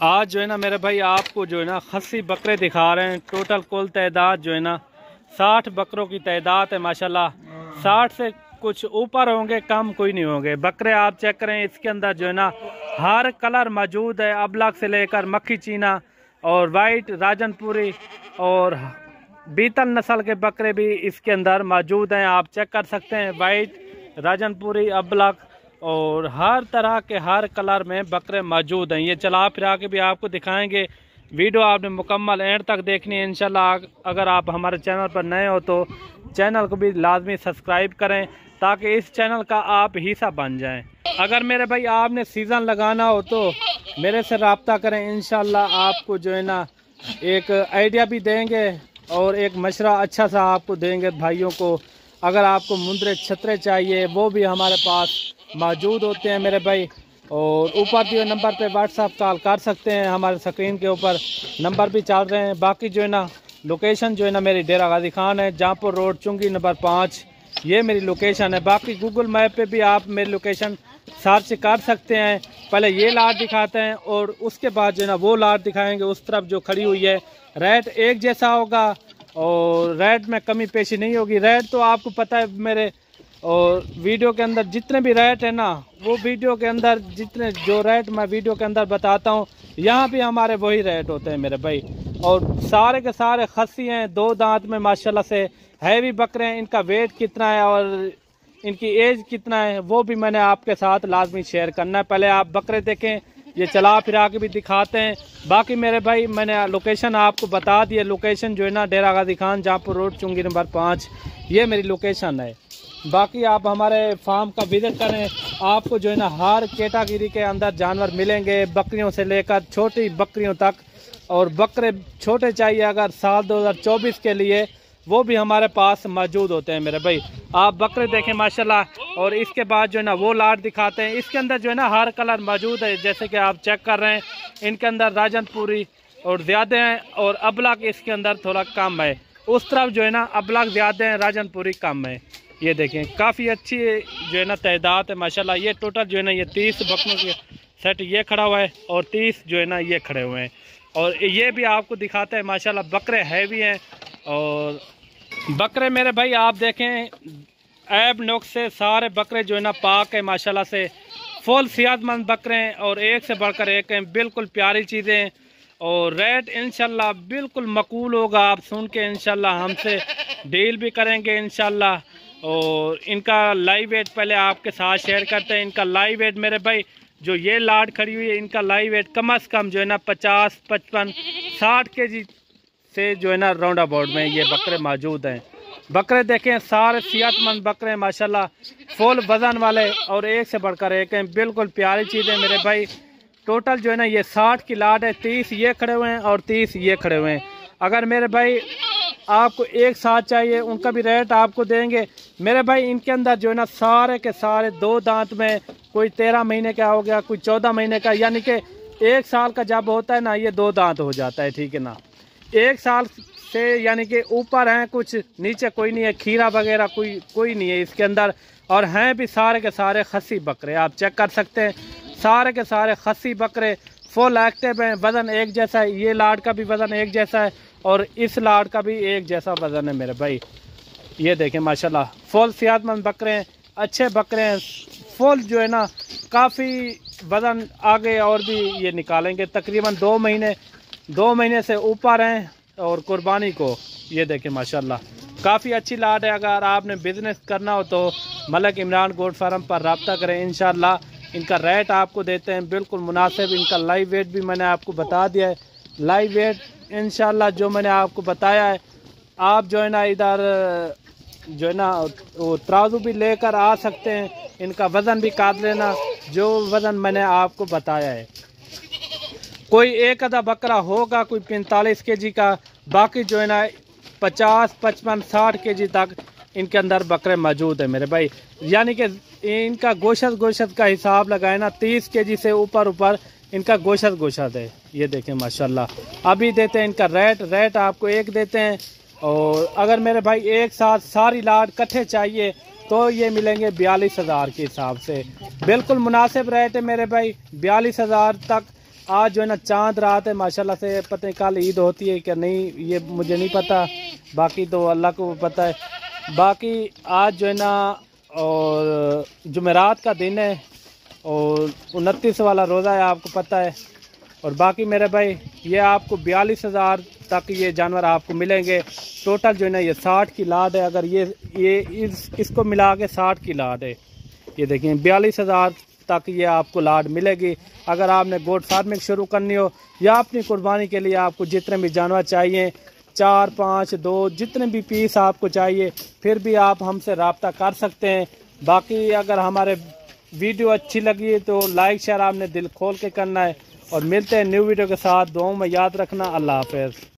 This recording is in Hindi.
आज जो है ना मेरे भाई आपको जो है ना खस्सी बकरे दिखा रहे हैं। टोटल कुल तादाद जो है ना 60 बकरों की तादाद है माशाल्लाह। 60 से कुछ ऊपर होंगे, कम कोई नहीं होंगे। बकरे आप चेक करें, इसके अंदर जो है ना हर कलर मौजूद है, अबलग से लेकर मक्खी चीना और वाइट राजनपुरी और बीतल नस्ल के बकरे भी इसके अंदर मौजूद हैं। आप चेक कर सकते हैं, वाइट राजनपुरी अबलग और हर तरह के हर कलर में बकरे मौजूद हैं। ये चला फिरा के भी आपको दिखाएंगे। वीडियो आपने मुकम्मल एंड तक देखनी है इंशाल्लाह। अगर आप हमारे चैनल पर नए हो तो चैनल को भी लाजमी सब्सक्राइब करें ताकि इस चैनल का आप हिस्सा बन जाएं। अगर मेरे भाई आपने सीज़न लगाना हो तो मेरे से रब्ता करें, इंशाल्लाह आपको जो है ना एक आइडिया भी देंगे और एक मशवरा अच्छा सा आपको देंगे भाइयों को। अगर आपको मुंदरे छतरे चाहिए वो भी हमारे पास मौजूद होते हैं मेरे भाई। और ऊपर दिए नंबर पे व्हाट्सएप कॉल कर सकते हैं, हमारे स्क्रीन के ऊपर नंबर भी चल रहे हैं। बाकी जो है ना लोकेशन जो है ना मेरी डेरा गाजी खान है, जहाँपुर रोड, चुंगी नंबर 5, ये मेरी लोकेशन है। बाकी गूगल मैप पे भी आप मेरी लोकेशन सर्च कर सकते हैं। पहले ये लाट दिखाते हैं और उसके बाद जो है ना वो लाट दिखाएंगे उस तरफ जो खड़ी हुई है। रेट एक जैसा होगा और रेट में कमी पेशी नहीं होगी। रेट तो आपको पता है मेरे और वीडियो के अंदर जितने भी रेट है ना, वो वीडियो के अंदर जितने जो रेट मैं वीडियो के अंदर बताता हूँ यहाँ भी हमारे वही रेट होते हैं मेरे भाई। और सारे के सारे खस्सी हैं, 2 दांत में माशाल्लाह से हैवी बकरे हैं। इनका वेट कितना है और इनकी एज कितना है वो भी मैंने आपके साथ लाजमी शेयर करना है। पहले आप बकरे देखें, ये चला फिरा के भी दिखाते हैं। बाकी मेरे भाई मैंने लोकेशन आपको बता दी है। लोकेशन जो है ना डेरा गाजी खान, जहाँपुर रोड, चुंगी नंबर 5, ये मेरी लोकेशन है। बाकी आप हमारे फार्म का विजिट करें, आपको जो है ना हर कैटेगरी के अंदर जानवर मिलेंगे, बकरियों से लेकर छोटी बकरियों तक। और बकरे छोटे चाहिए अगर साल 2024 के लिए, वो भी हमारे पास मौजूद होते हैं मेरे भाई। आप बकरे देखें माशाल्लाह। और इसके बाद जो है ना वो लाट दिखाते हैं। इसके अंदर जो है ना हर कलर मौजूद है, जैसे कि आप चेक कर रहे हैं। इनके अंदर राजनपुरी और ज़्यादा हैं और अबलग इसके अंदर थोड़ा कम है। उस तरफ जो है ना अबलग ज़्यादा हैं, राजनपुरी कम है। ये देखें काफ़ी अच्छी जो है ना तादाद है माशाल्लाह। ये टोटल जो है ना ये 30 बकरों के सेट ये खड़ा हुआ है और 30 जो है ना ये खड़े हुए हैं। और ये भी आपको दिखाते हैं माशाल्लाह, बकरे हैवी हैं। और बकरे मेरे भाई आप देखें ऐब नुक्स से सारे बकरे जो है ना पाक है माशाल्लाह से। फुल सेहतमंद बकरे हैं और एक से बढ़कर एक हैं, बिल्कुल प्यारी चीज़ें हैं। और रेट इंशाल्लाह बिल्कुल मकबूल होगा। आप सुन के इंशाल्लाह हमसे डील भी करेंगे इंशाल्लाह। और इनका लाइव वेट पहले आपके साथ शेयर करते हैं। इनका लाइव वेट मेरे भाई जो ये लाट खड़ी हुई है, इनका लाइव वेट कम से कम जो है ना 50, 55, 60 kg से जो है ना राउंड अबाउट में ये बकरे मौजूद हैं। बकरे देखें सारे सेहतमंद बकरे हैं माशाल्लाह, फुल वजन वाले और एक से बढ़कर एक हैं, बिल्कुल प्यारी चीज़ है मेरे भाई। टोटल जो है ना ये 60 की लाट है, 30 ये खड़े हुए हैं और 30 ये खड़े हुए हैं। अगर मेरे भाई आपको एक साथ चाहिए उनका भी रेट आपको देंगे मेरे भाई। इनके अंदर जो है ना सारे के सारे 2 दांत में, कोई 13 महीने का हो गया, कोई 14 महीने का, यानी कि 1 साल का जब होता है ना ये 2 दांत हो जाता है, ठीक है ना। 1 साल से यानी कि ऊपर हैं, कुछ नीचे कोई नहीं है, खीरा वगैरह कोई नहीं है इसके अंदर। और हैं भी सारे के सारे खस्सी बकरे, आप चेक कर सकते हैं। सारे के सारे खस्सी बकरे फुल एक्टिव हैं, वज़न एक जैसा है। ये लाट का भी वज़न एक जैसा है और इस लाट का भी एक जैसा वज़न है मेरे भाई। ये देखें माशाल्लाह फुल सेहतमंद बकरे हैं, अच्छे बकरे हैं। फुल जो है ना काफ़ी वज़न आगे और भी ये निकालेंगे, तकरीबन 2 महीने से ऊपर हैं। और कुर्बानी को ये देखें माशाल्लाह काफ़ी अच्छी लाट है। अगर आपने बिज़नेस करना हो तो मलिक इमरान गोट फार्म पर रब्ता करें इंशाल्लाह। इनका रेट आपको देते हैं बिल्कुल मुनासिब। इनका लाइव वेट भी मैंने आपको बता दिया है। लाइव वेट इंशाल्लाह जो मैंने आपको बताया है, आप जो है ना इधर जो है ना वो तराजू भी लेकर आ सकते हैं। इनका वज़न भी काट लेना जो वज़न मैंने आपको बताया है। कोई एक आधा बकरा होगा कोई 45 kg का, बाकी जो है ना 50, 55, 60 kg तक इनके अंदर बकरे मौजूद है मेरे भाई। यानी कि इनका गोशत का हिसाब लगाए ना 30 kg से ऊपर इनका गोशत है। ये देखें माशाल्लाह। अभी देते हैं इनका रेट आपको एक देते हैं। और अगर मेरे भाई एक साथ सारी लाट इकट्ठे चाहिए तो ये मिलेंगे 42,000 के हिसाब से। बिल्कुल मुनासिब रेट है मेरे भाई, 42,000 तक आज जो है ना चांद रात है माशाल्लाह से, पता नहीं कल ईद होती है क्या नहीं, ये मुझे नहीं पता, बाकी तो अल्लाह को पता है। बाकी आज जो है ना और जुमेरात का दिन है और 29 वाला रोज़ा है, आपको पता है। और बाकी मेरे भाई ये आपको 42,000 तक ये जानवर आपको मिलेंगे। टोटल जो है ना ये 60 की लाद है, अगर ये इसको मिला के 60 की लाद है। ये देखिए 42,000 तक ये आपको लाड मिलेगी। अगर आपने गोट फार्मिंग शुरू करनी हो या अपनी कुर्बानी के लिए आपको जितने भी जानवर चाहिए, 4, 5, 2 जितने भी पीस आपको चाहिए, फिर भी आप हमसे रब्ता कर सकते हैं। बाकी अगर हमारे वीडियो अच्छी लगी तो लाइक शेयर आपने दिल खोल के करना है। और मिलते हैं न्यू वीडियो के साथ, दुआओं में याद रखना। अल्लाह हाफ़िज़।